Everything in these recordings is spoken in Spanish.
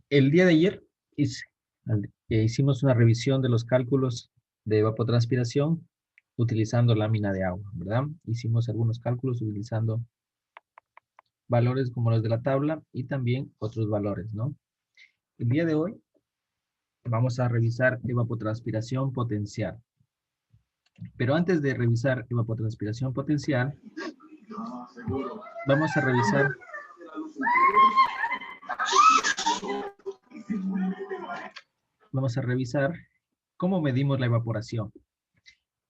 El día de ayer hicimos una revisión de los cálculos de evapotranspiración utilizando lámina de agua, ¿verdad? Hicimos algunos cálculos utilizando valores como los de la tabla y también otros valores, ¿no? El día de hoy vamos a revisar evapotranspiración potencial. Pero antes de revisar evapotranspiración potencial, vamos a revisar cómo medimos la evaporación.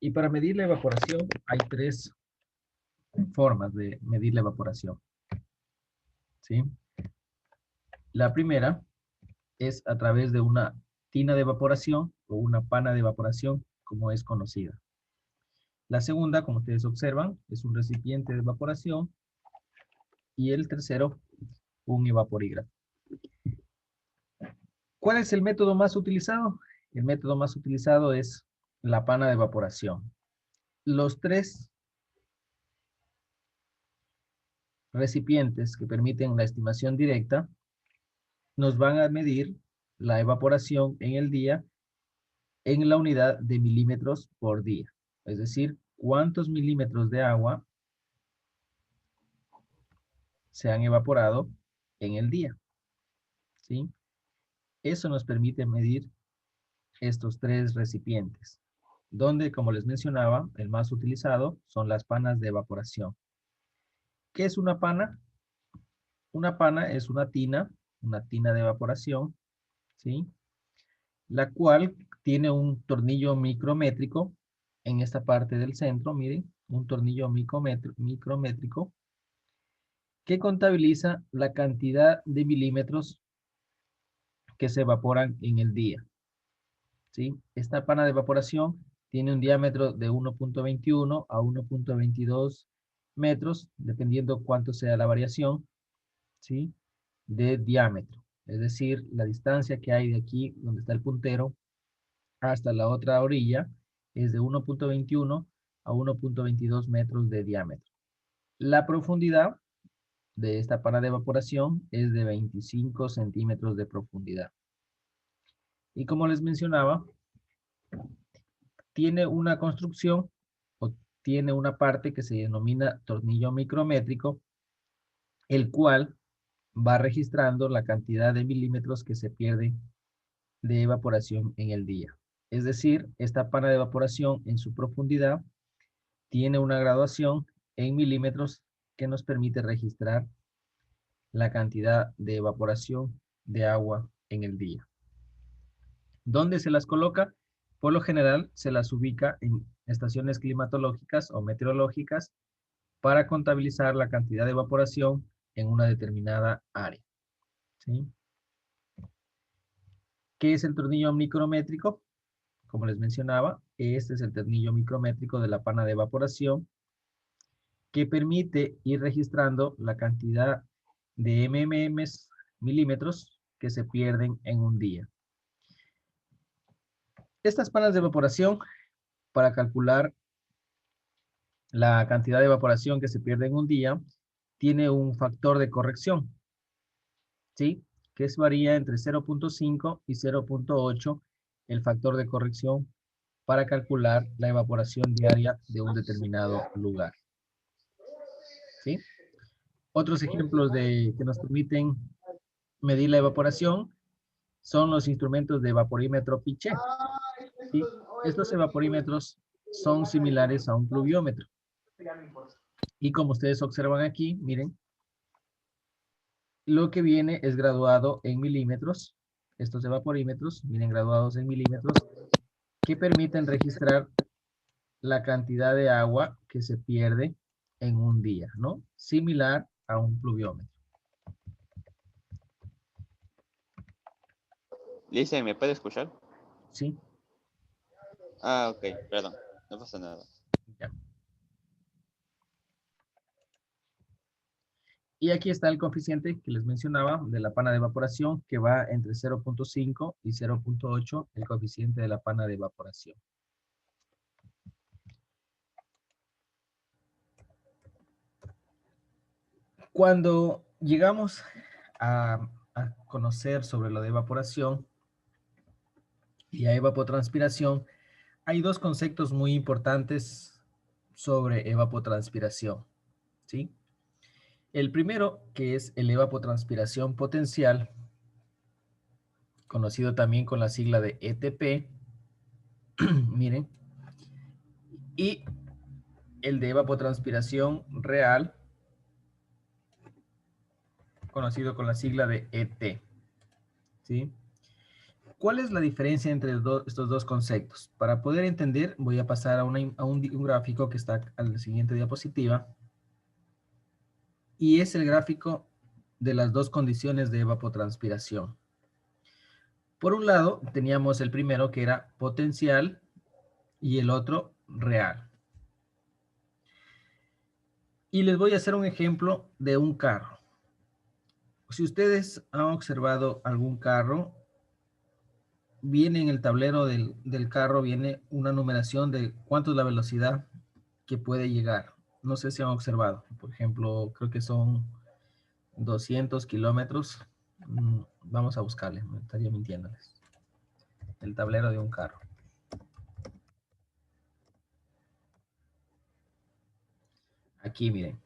Y para medir la evaporación hay tres formas de medir la evaporación, ¿sí? La primera es a través de una tina de evaporación o una pana de evaporación, como es conocida. La segunda, como ustedes observan, es un recipiente de evaporación. Y el tercero, un evaporígrafo. ¿Cuál es el método más utilizado? El método más utilizado es la pana de evaporación. Los tres recipientes que permiten la estimación directa nos van a medir la evaporación en el día en la unidad de milímetros por día. Es decir, cuántos milímetros de agua se han evaporado en el día, ¿sí? Eso nos permite medir estos tres recipientes, donde, como les mencionaba, el más utilizado son las panas de evaporación. ¿Qué es una pana? Una pana es una tina de evaporación, ¿sí? La cual tiene un tornillo micrométrico en esta parte del centro, miren, un tornillo micrométrico que contabiliza la cantidad de milímetros que se evaporan en el día, ¿sí? Esta pana de evaporación tiene un diámetro de 1.21 a 1.22 metros, dependiendo cuánto sea la variación, ¿sí? De diámetro. Es decir, la distancia que hay de aquí, donde está el puntero, hasta la otra orilla, es de 1.21 a 1.22 metros de diámetro. La profundidad de esta pana de evaporación es de 25 centímetros de profundidad. Y como les mencionaba, tiene una construcción o tiene una parte que se denomina tornillo micrométrico, el cual va registrando la cantidad de milímetros que se pierde de evaporación en el día. Es decir, esta pana de evaporación en su profundidad tiene una graduación en milímetros que nos permite registrar la cantidad de evaporación de agua en el día. ¿Dónde se las coloca? Por lo general se las ubica en estaciones climatológicas o meteorológicas para contabilizar la cantidad de evaporación en una determinada área, ¿sí? ¿Qué es el tornillo micrométrico? Como les mencionaba, este es el tornillo micrométrico de la pana de evaporación que permite ir registrando la cantidad de milímetros, que se pierden en un día. Estas panas de evaporación, para calcular la cantidad de evaporación que se pierde en un día, tiene un factor de corrección, ¿sí? Que varía entre 0.5 y 0.8 el factor de corrección para calcular la evaporación diaria de un determinado lugar, ¿sí? Otros ejemplos que nos permiten medir la evaporación son los instrumentos de vaporímetro Pichet, ¿sí? Estos evaporímetros son similares a un pluviómetro. Y como ustedes observan aquí, miren, lo que viene es graduado en milímetros. Estos evaporímetros vienen graduados en milímetros que permiten registrar la cantidad de agua que se pierde en un día, ¿no? Similar a un pluviómetro. Lisa, ¿me puede escuchar? ¿Sí? Ah, ok, perdón, no pasa nada. Ya. Y aquí está el coeficiente que les mencionaba de la pana de evaporación, que va entre 0.5 y 0.8, el coeficiente de la pana de evaporación. Cuando llegamos a a conocer sobre lo de evaporación y a evapotranspiración, hay dos conceptos muy importantes sobre evapotranspiración, ¿sí? El primero, que es el evapotranspiración potencial, conocido también con la sigla de ETP, miren, y el de evapotranspiración real, conocido con la sigla de ET, ¿sí? ¿Cuál es la diferencia entre estos dos conceptos? Para poder entender, voy a pasar a un gráfico que está a la siguiente diapositiva, y es el gráfico de las dos condiciones de evapotranspiración. Por un lado, teníamos el primero que era potencial y el otro real. Y les voy a hacer un ejemplo de un carro. Si ustedes han observado algún carro, viene en el tablero del carro, viene una numeración de cuánto es la velocidad que puede llegar. No sé si han observado. Por ejemplo, creo que son 200 kilómetros. Vamos a buscarle, me estaría mintiéndoles. El tablero de un carro. Aquí, miren.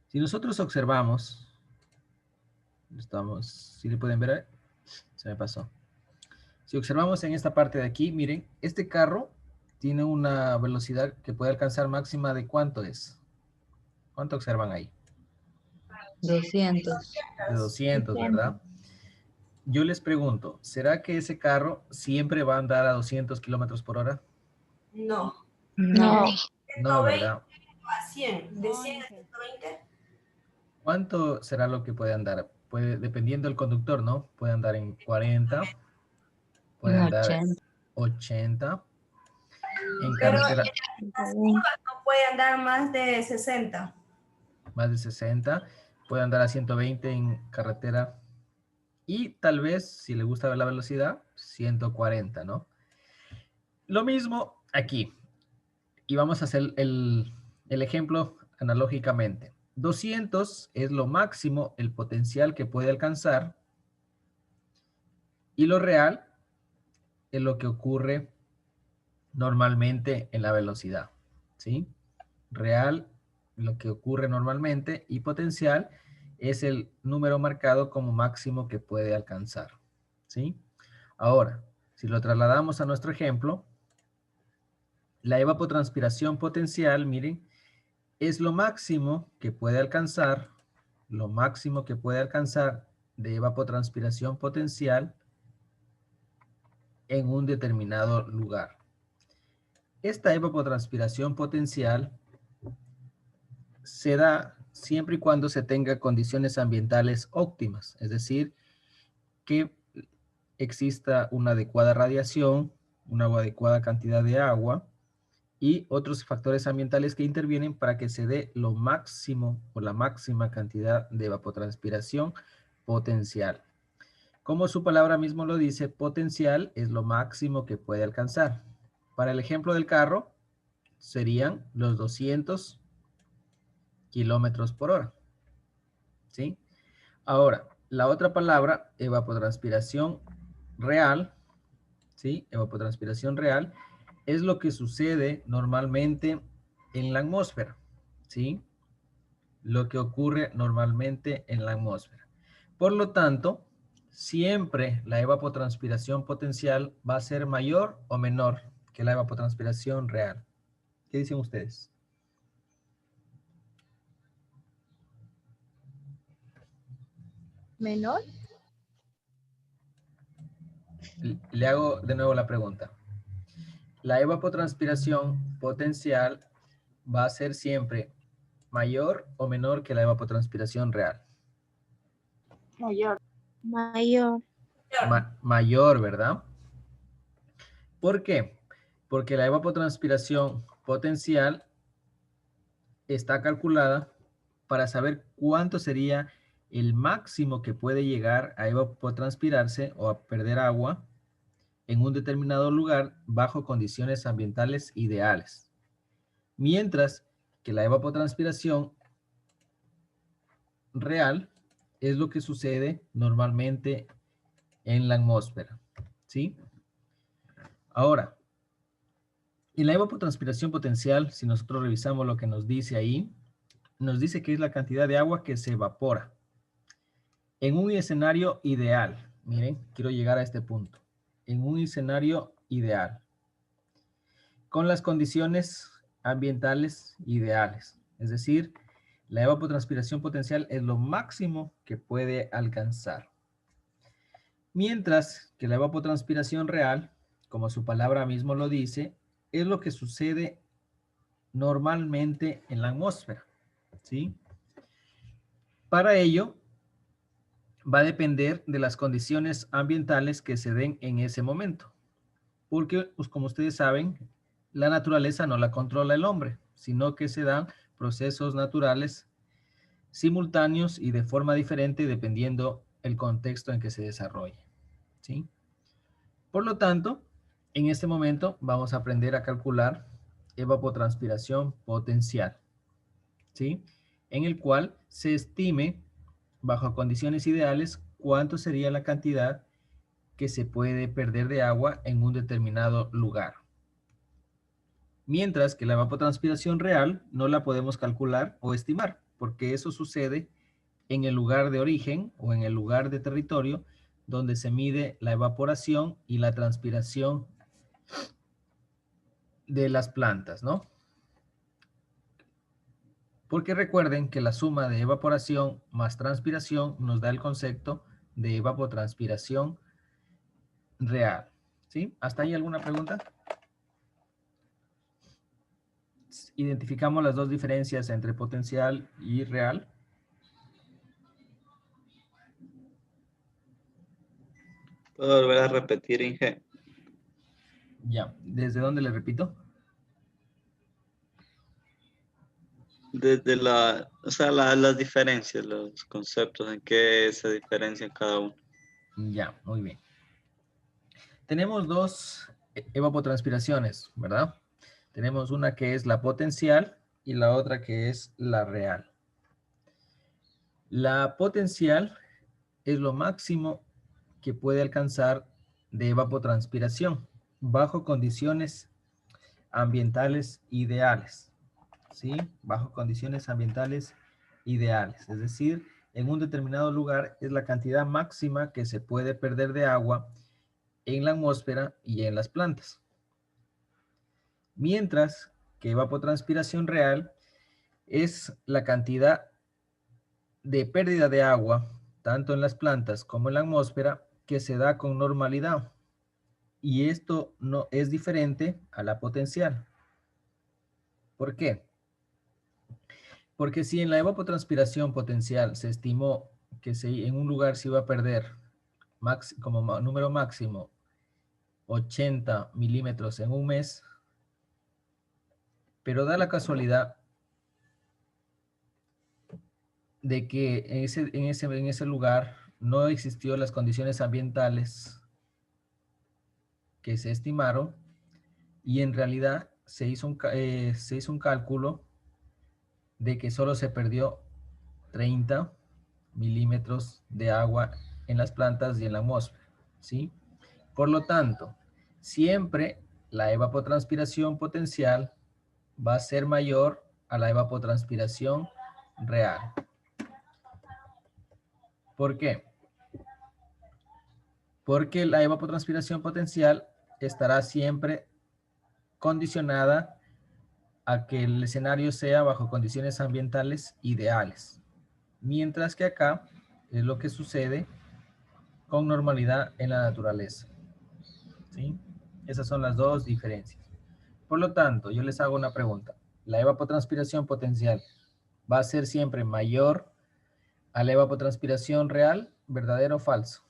Si nosotros observamos, si le pueden ver ahí, se me pasó. Si observamos en esta parte de aquí, miren, este carro tiene una velocidad que puede alcanzar máxima de ¿cuánto es? ¿Cuánto observan ahí? 200. De 200, ¿verdad? Yo les pregunto, ¿será que ese carro siempre va a andar a 200 kilómetros por hora? No. No. No, ¿verdad? A 100. De 100 a 120. ¿Cuánto será lo que puede andar? Puede, dependiendo del conductor, ¿no? Puede andar en 40, puede andar 80. 80. En Pero carretera, no puede andar más de 60. más de 60. Puede andar a 120 en carretera. Y tal vez, si le gusta ver la velocidad, 140, ¿no? Lo mismo aquí. Y vamos a hacer el ejemplo analógicamente. 200 es lo máximo, el potencial que puede alcanzar. Y lo real es lo que ocurre normalmente en la velocidad, ¿sí? Real, lo que ocurre normalmente, y potencial es el número marcado como máximo que puede alcanzar, ¿sí? Ahora, si lo trasladamos a nuestro ejemplo, la evapotranspiración potencial, miren, es lo máximo que puede alcanzar, de evapotranspiración potencial en un determinado lugar. Esta evapotranspiración potencial se da siempre y cuando se tenga condiciones ambientales óptimas, es decir, que exista una adecuada radiación, una adecuada cantidad de agua y otros factores ambientales que intervienen para que se dé lo máximo o la máxima cantidad de evapotranspiración potencial. Como su palabra mismo lo dice, potencial es lo máximo que puede alcanzar. Para el ejemplo del carro, serían los 200 kilómetros por hora. ¿Sí? Ahora, la otra palabra, evapotranspiración real, ¿sí? Evapotranspiración real es lo que sucede normalmente en la atmósfera, ¿sí? Lo que ocurre normalmente en la atmósfera. Por lo tanto, siempre la evapotranspiración potencial va a ser mayor o menor que la evapotranspiración real. ¿Qué dicen ustedes? ¿Menor? Le hago de nuevo la pregunta. La evapotranspiración potencial va a ser siempre mayor o menor que la evapotranspiración real. Mayor. Mayor. Mayor, ¿verdad? ¿Por qué? Porque la evapotranspiración potencial está calculada para saber cuánto sería el máximo que puede llegar a evapotranspirarse o a perder agua en un determinado lugar bajo condiciones ambientales ideales. Mientras que la evapotranspiración real es lo que sucede normalmente en la atmósfera, ¿sí? Ahora, en la evapotranspiración potencial, si nosotros revisamos lo que nos dice ahí, nos dice que es la cantidad de agua que se evapora. En un escenario ideal, miren, quiero llegar a este punto. En un escenario ideal, con las condiciones ambientales ideales. Es decir, la evapotranspiración potencial es lo máximo que puede alcanzar. Mientras que la evapotranspiración real, como su palabra mismo lo dice, es lo que sucede normalmente en la atmósfera, ¿sí? Para ello, va a depender de las condiciones ambientales que se den en ese momento. Porque, pues, como ustedes saben, la naturaleza no la controla el hombre, sino que se dan procesos naturales simultáneos y de forma diferente dependiendo el contexto en que se desarrolle, ¿sí? Por lo tanto, en este momento vamos a aprender a calcular evapotranspiración potencial, ¿sí? En el cual se estime, bajo condiciones ideales, cuánto sería la cantidad que se puede perder de agua en un determinado lugar. Mientras que la evapotranspiración real no la podemos calcular o estimar, porque eso sucede en el lugar de origen o en el lugar de territorio donde se mide la evaporación y la transpiración de las plantas, ¿no? Porque recuerden que la suma de evaporación más transpiración nos da el concepto de evapotranspiración real, ¿sí? ¿Hasta ahí alguna pregunta? Identificamos las dos diferencias entre potencial y real. ¿Puedo volver a repetir, Inge? Ya, ¿desde dónde le repito? Desde las diferencias, los conceptos, en qué se diferencian cada uno. Ya, muy bien. Tenemos dos evapotranspiraciones, ¿verdad? Tenemos una que es la potencial y la otra que es la real. La potencial es lo máximo que puede alcanzar de evapotranspiración bajo condiciones ambientales ideales, ¿sí? Bajo condiciones ambientales ideales. Es decir, en un determinado lugar es la cantidad máxima que se puede perder de agua en la atmósfera y en las plantas. Mientras que evapotranspiración real es la cantidad de pérdida de agua, tanto en las plantas como en la atmósfera, que se da con normalidad. Y esto no es diferente a la potencial. ¿Por qué? Porque si en la evapotranspiración potencial se estimó que en un lugar se iba a perder como número máximo 80 milímetros en un mes, pero da la casualidad de que en ese lugar no existió las condiciones ambientales que se estimaron y en realidad se hizo un cálculo de que solo se perdió 30 milímetros de agua en las plantas y en la atmósfera, ¿sí? Por lo tanto, siempre la evapotranspiración potencial va a ser mayor a la evapotranspiración real. ¿Por qué? Porque la evapotranspiración potencial estará siempre condicionada a que el escenario sea bajo condiciones ambientales ideales. Mientras que acá es lo que sucede con normalidad en la naturaleza, ¿sí? Esas son las dos diferencias. Por lo tanto, yo les hago una pregunta. ¿La evapotranspiración potencial va a ser siempre mayor a la evapotranspiración real, verdadero o falso?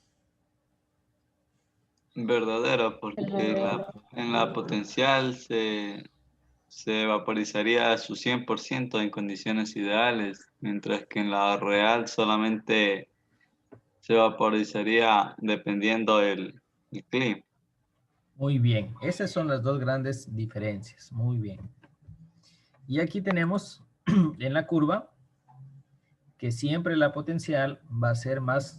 Verdadero, porque en la potencial se vaporizaría a su 100% en condiciones ideales, mientras que en la real solamente se vaporizaría dependiendo el clima. Muy bien, esas son las dos grandes diferencias. Muy bien. Y aquí tenemos en la curva que siempre la potencial va a ser más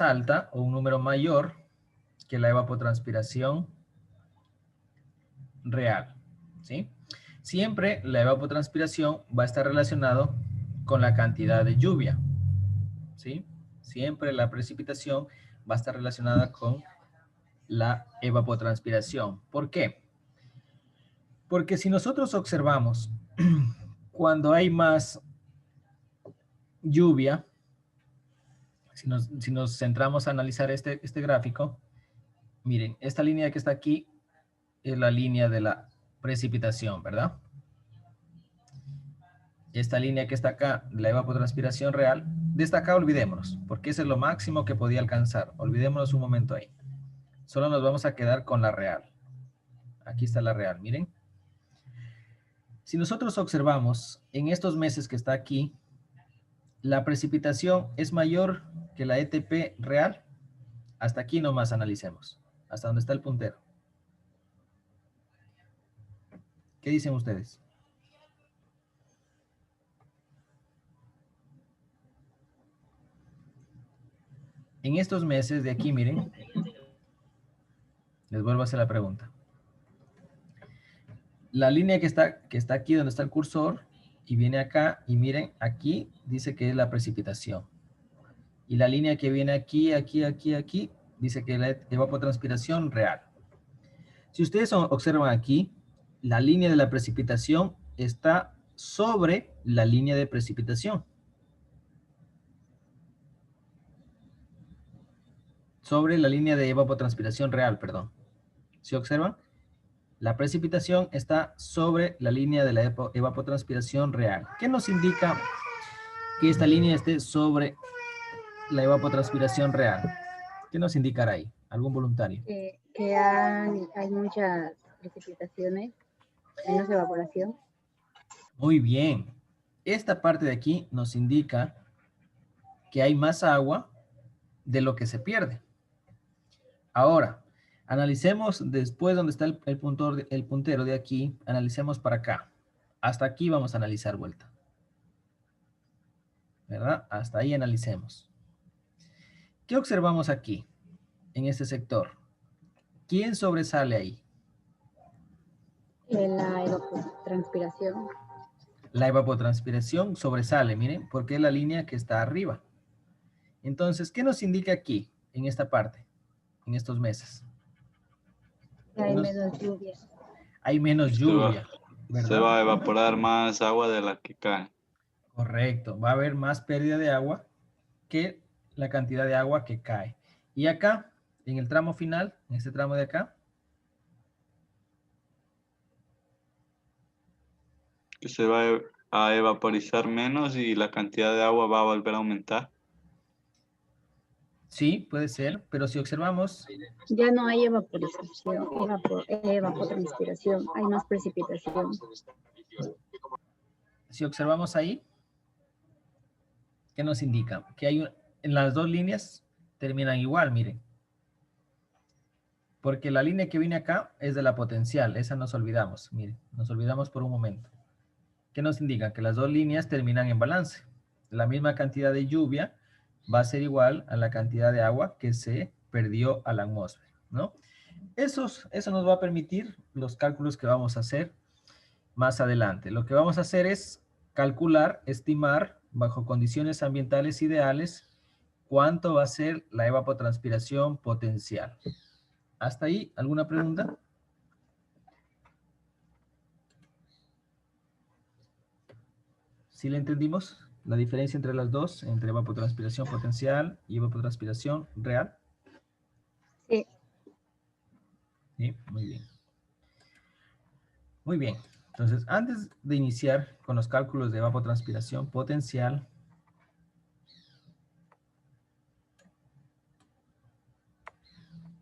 alta o un número mayor que la evapotranspiración real, ¿sí? Siempre la evapotranspiración va a estar relacionado con la cantidad de lluvia, ¿sí? Siempre la precipitación va a estar relacionada con la evapotranspiración. ¿Por qué? Porque si nosotros observamos cuando hay más lluvia, si nos centramos a analizar este gráfico, miren, esta línea que está aquí es la línea de la precipitación, ¿verdad? Esta línea que está acá, la evapotranspiración real, de esta acá olvidémonos, porque ese es lo máximo que podía alcanzar. Olvidémonos un momento ahí. Solo nos vamos a quedar con la real. Aquí está la real, miren. Si nosotros observamos en estos meses que está aquí, la precipitación es mayor que la ETP real. Hasta aquí nomás analicemos, hasta donde está el puntero. ¿Qué dicen ustedes? En estos meses de aquí, miren, les vuelvo a hacer la pregunta. La línea que está aquí donde está el cursor y viene acá y miren, aquí dice que es la precipitación. Y la línea que viene aquí, aquí, dice que es la evapotranspiración real. Si ustedes observan aquí, la línea de la precipitación está sobre la línea de precipitación. Sobre la línea de evapotranspiración real, perdón. ¿Sí observan? La precipitación está sobre la línea de la evapotranspiración real. ¿Qué nos indica que esta línea esté sobre la evapotranspiración real? ¿Qué nos indicará ahí? ¿Algún voluntario? Que hay muchas precipitaciones, menos evaporación. Muy bien. Esta parte de aquí nos indica que hay más agua de lo que se pierde. Ahora, analicemos después donde está el puntero de aquí, analicemos para acá. Hasta aquí vamos a analizar vuelta. ¿Verdad? Hasta ahí analicemos. ¿Qué observamos aquí, en este sector? ¿Quién sobresale ahí? La evapotranspiración. La evapotranspiración sobresale, miren, porque es la línea que está arriba. Entonces, ¿qué nos indica aquí, en esta parte, en estos meses? Hay menos lluvia. Hay menos lluvia, ¿verdad? Se va a evaporar más agua de la que cae. Correcto, va a haber más pérdida de agua que la cantidad de agua que cae. Y acá, en el tramo final, en este tramo de acá, Que se va a evaporizar menos y la cantidad de agua va a volver a aumentar. sí, puede ser, pero si observamos, Ya no hay evaporización, evapotranspiración, hay más precipitación. si observamos ahí, ¿qué nos indica? Que hay en las dos líneas terminan igual, miren. Porque la línea que viene acá es de la potencial, esa nos olvidamos, miren, nos olvidamos por un momento. ¿Qué nos indica? Que las dos líneas terminan en balance. La misma cantidad de lluvia va a ser igual a la cantidad de agua que se perdió a la atmósfera, ¿no? Eso nos va a permitir los cálculos que vamos a hacer más adelante. Lo que vamos a hacer es calcular, estimar, bajo condiciones ambientales ideales, cuánto va a ser la evapotranspiración potencial. ¿Hasta ahí alguna pregunta? ¿Sí le entendimos? La diferencia entre las dos, entre evapotranspiración potencial y evapotranspiración real. Sí. Sí, muy bien. Muy bien. Entonces, antes de iniciar con los cálculos de evapotranspiración potencial,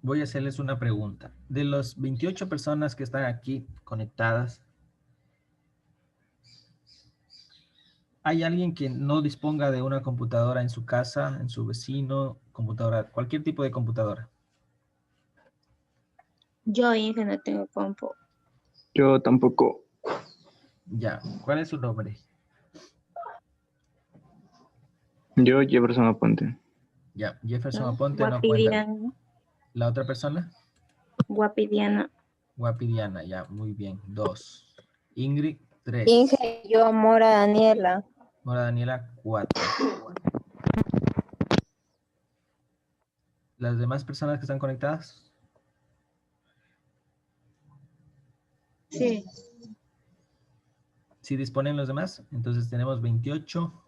voy a hacerles una pregunta. De las 28 personas que están aquí conectadas, ¿hay alguien que no disponga de una computadora en su casa, en su vecino, computadora, cualquier tipo de computadora? Yo, Inge, no tengo compu. Yo tampoco. Ya. ¿Cuál es su nombre? Yo, Jefferson Aponte. Ya, Jefferson Aponte no cuenta. ¿La otra persona? Guapidiana. Guapidiana, ya, muy bien. 2. Ingrid, 3. Inge, yo, Mora Daniela. Mora Daniela, 4. ¿Las demás personas que están conectadas? Sí. ¿Sí disponen los demás? Entonces tenemos 28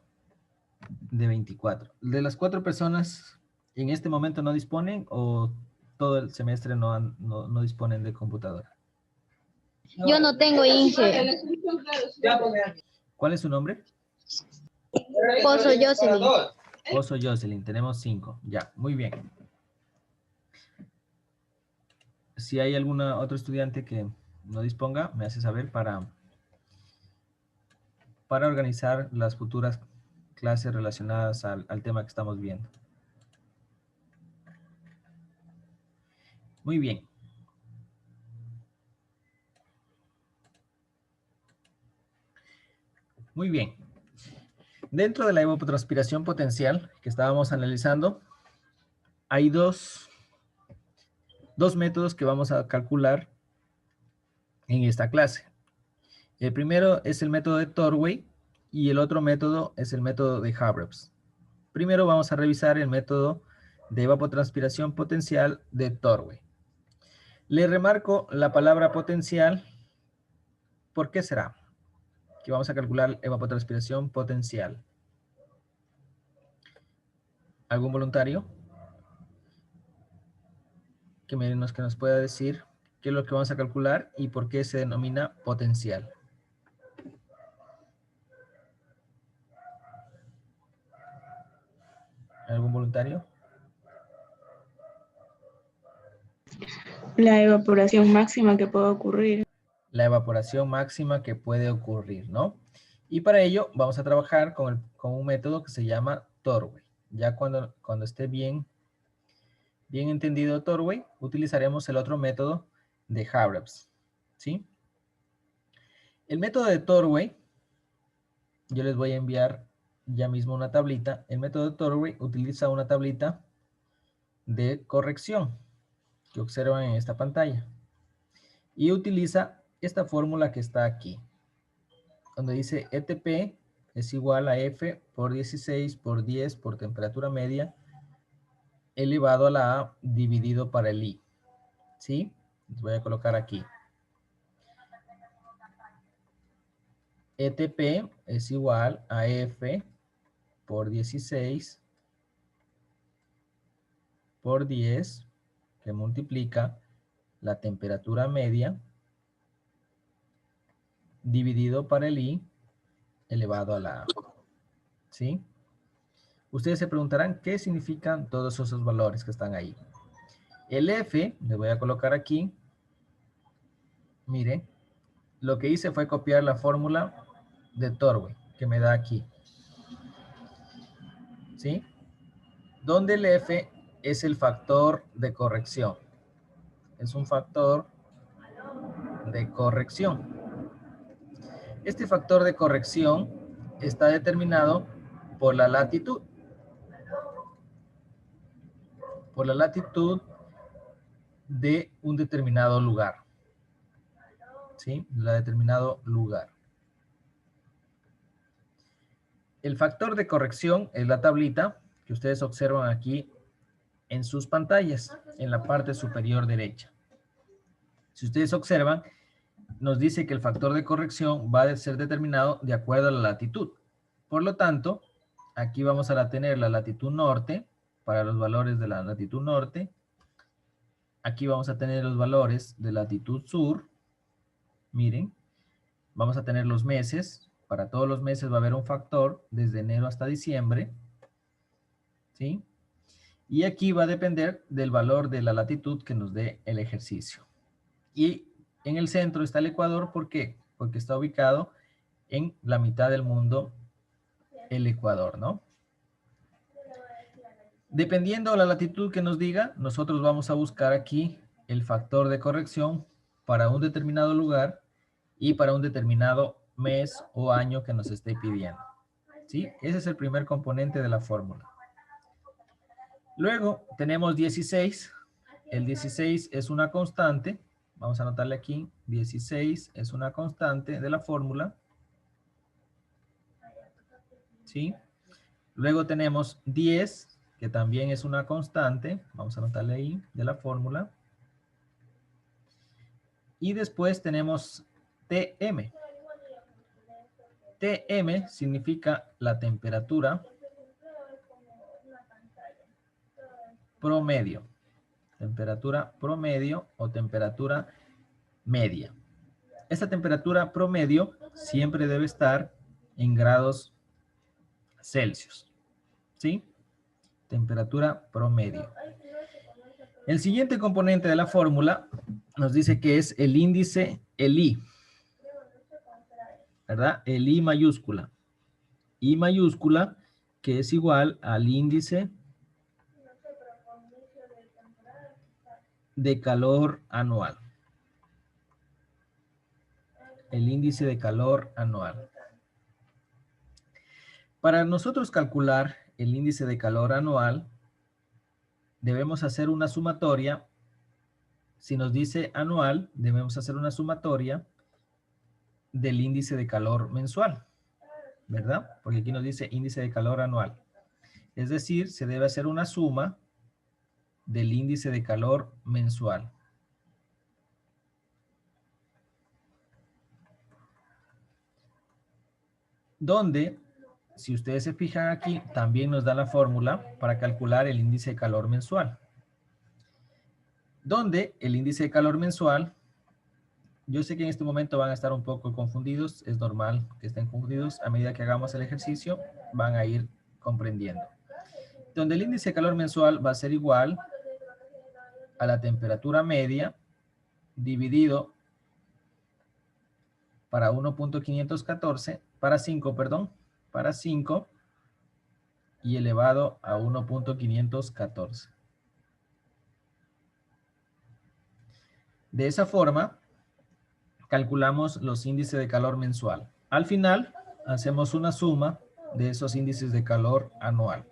de 24. ¿De las 4 personas en este momento no disponen o todo el semestre no disponen de computadora? Yo no tengo Inge. ¿Cuál es su nombre? Pozo Jocelyn. Pozo Jocelyn, tenemos 5. Ya, muy bien. Si hay alguna otro estudiante que no disponga, me hace saber para organizar las futuras clases relacionadas al tema que estamos viendo. Muy bien. Muy bien. Dentro de la evapotranspiración potencial que estábamos analizando, hay dos métodos que vamos a calcular en esta clase. El primero es el método de Torway y el otro método es el método de Hargreaves. Primero vamos a revisar el método de evapotranspiración potencial de Torway. Le remarco la palabra potencial. ¿Por qué será que vamos a calcular evapotranspiración potencial? ¿Algún voluntario que nos pueda decir qué es lo que vamos a calcular y por qué se denomina potencial? ¿Algún voluntario? La evaporación máxima que puede ocurrir. La evaporación máxima que puede ocurrir, ¿no? Y para ello vamos a trabajar con un método que se llama Torway. Ya cuando esté bien entendido Torway, utilizaremos el otro método de Hargreaves, ¿sí? El método de Torway, yo les voy a enviar ya mismo una tablita. El método de Torway utiliza una tablita de corrección que observan en esta pantalla. Y utiliza esta fórmula que está aquí, donde dice ETP es igual a F por 16 por 10 por temperatura media elevado a la A dividido para el I. ¿Sí? Les voy a colocar aquí. ETP es igual a F por 16 por 10 que multiplica la temperatura media dividido para el I elevado a la A. ¿Sí? Ustedes se preguntarán qué significan todos esos valores que están ahí. El F, le voy a colocar aquí. Mire, lo que hice fue copiar la fórmula de Torway, que me da aquí. ¿Sí? Donde el F es el factor de corrección. Es un factor de corrección. Este factor de corrección está determinado por la latitud. Por la latitud de un determinado lugar. ¿Sí? La determinado lugar. El factor de corrección es la tablita que ustedes observan aquí en sus pantallas, en la parte superior derecha. Si ustedes observan, nos dice que el factor de corrección va a ser determinado de acuerdo a la latitud. Por lo tanto, aquí vamos a tener la latitud norte, para los valores de la latitud norte. Aquí vamos a tener los valores de latitud sur. Miren, vamos a tener los meses. Para todos los meses va a haber un factor desde enero hasta diciembre. ¿Sí? Y aquí va a depender del valor de la latitud que nos dé el ejercicio. Y en el centro está el Ecuador. ¿Por qué? Porque está ubicado en la mitad del mundo el Ecuador, ¿no? Dependiendo de la latitud que nos diga, nosotros vamos a buscar aquí el factor de corrección para un determinado lugar y para un determinado mes o año que nos esté pidiendo. ¿Sí? Ese es el primer componente de la fórmula. Luego tenemos 16. El 16 es una constante. Vamos a anotarle aquí. 16 es una constante de la fórmula. ¿Sí? Luego tenemos 10, que también es una constante. Vamos a anotarle ahí de la fórmula. Y después tenemos Tm. Tm significa la temperatura promedio. Temperatura promedio o temperatura media. Esta temperatura promedio siempre debe estar en grados Celsius. ¿Sí? Temperatura promedio. El siguiente componente de la fórmula nos dice que es el índice, el I. ¿Verdad? El I mayúscula. I mayúscula, que es igual al índice de calor anual. El índice de calor anual. Para nosotros calcular el índice de calor anual, debemos hacer una sumatoria. Si nos dice anual, debemos hacer una sumatoria del índice de calor mensual, ¿verdad? Porque aquí nos dice índice de calor anual. Es decir, se debe hacer una suma del índice de calor mensual. Donde, si ustedes se fijan aquí, también nos da la fórmula para calcular el índice de calor mensual. Donde el índice de calor mensual, yo sé que en este momento van a estar un poco confundidos, es normal que estén confundidos, a medida que hagamos el ejercicio van a ir comprendiendo. Donde el índice de calor mensual va a ser igual a la temperatura media dividido para 1.514, para 5, perdón, para 5 y elevado a 1.514. De esa forma, calculamos los índices de calor mensual. Al final, hacemos una suma de esos índices de calor anual.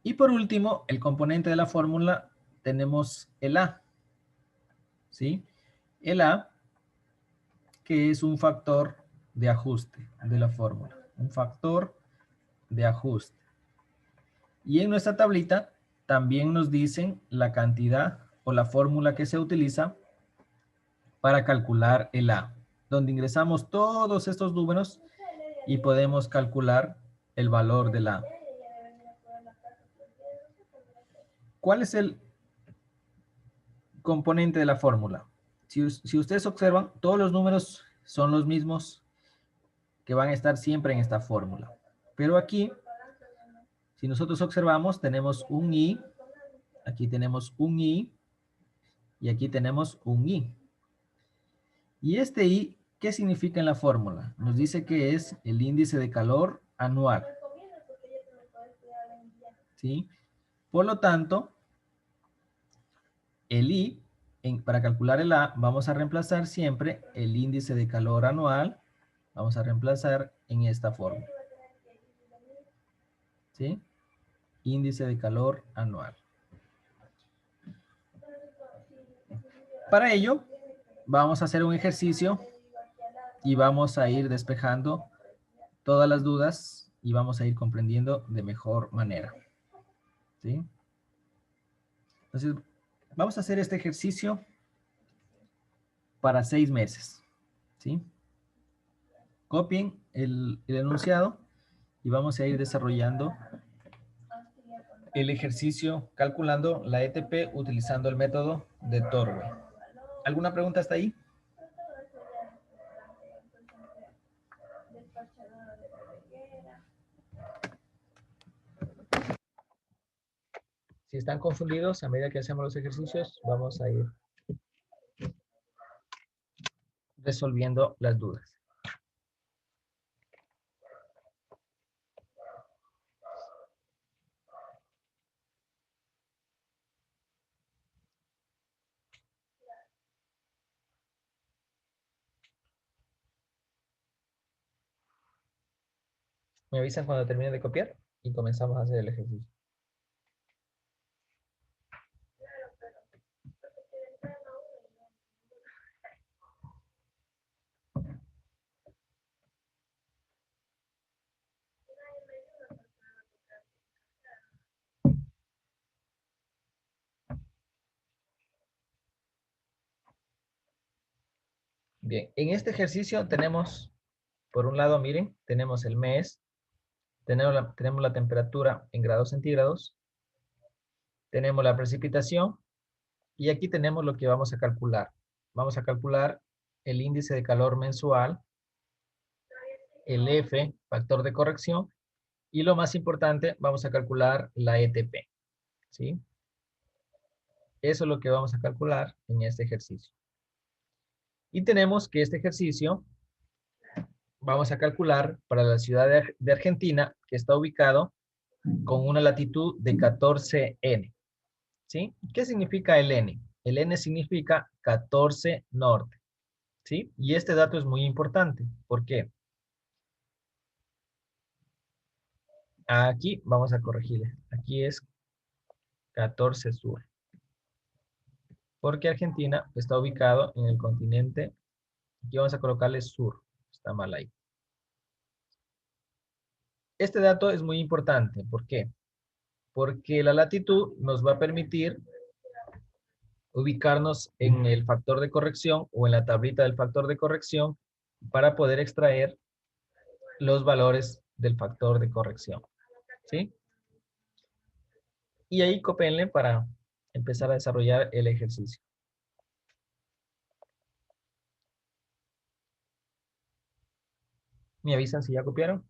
Y por último, el componente de la fórmula, tenemos el A. ¿Sí? El A, que es un factor de ajuste de la fórmula. Un factor de ajuste. Y en nuestra tablita también nos dicen la cantidad o la fórmula que se utiliza para calcular el A, donde ingresamos todos estos números y podemos calcular el valor del A. ¿Cuál es el componente de la fórmula? Si ustedes observan, todos los números son los mismos que van a estar siempre en esta fórmula. Pero aquí, si nosotros observamos, tenemos un I, aquí tenemos un I, y aquí tenemos un I. Y este I, ¿qué significa en la fórmula? Nos dice que es el índice de calor anual. ¿Sí? Por lo tanto, el I, para calcular el A, vamos a reemplazar siempre el índice de calor anual. Vamos a reemplazar en esta fórmula. ¿Sí? Índice de calor anual. Para ello, vamos a hacer un ejercicio y vamos a ir despejando todas las dudas y vamos a ir comprendiendo de mejor manera. ¿Sí? Entonces, vamos a hacer este ejercicio para 6 meses. ¿Sí? Copien el enunciado y vamos a ir desarrollando el ejercicio calculando la ETP utilizando el método de Torway. ¿Alguna pregunta hasta ahí? Si están confundidos, a medida que hacemos los ejercicios, vamos a ir resolviendo las dudas. Me avisan cuando termine de copiar y comenzamos a hacer el ejercicio. Bien, en este ejercicio tenemos, por un lado, miren, tenemos el mes, tenemos la temperatura en grados centígrados, tenemos la precipitación y aquí tenemos lo que vamos a calcular. Vamos a calcular el índice de calor mensual, el F, factor de corrección, y lo más importante, vamos a calcular la ETP, ¿sí? Eso es lo que vamos a calcular en este ejercicio. Y tenemos que este ejercicio vamos a calcular para la ciudad de Argentina, que está ubicado con una latitud de 14 N. ¿Sí? ¿Qué significa el N? El N significa 14 norte. ¿Sí? Y este dato es muy importante. ¿Por qué? Aquí vamos a corregirle. Aquí es 14 sur. Porque Argentina está ubicado en el continente. Aquí vamos a colocarle sur. Está mal ahí. Este dato es muy importante. ¿Por qué? Porque la latitud nos va a permitir ubicarnos en el factor de corrección o en la tablita del factor de corrección para poder extraer los valores del factor de corrección. ¿Sí? Y ahí cópienle para empezar a desarrollar el ejercicio. ¿Me avisan si ya copiaron?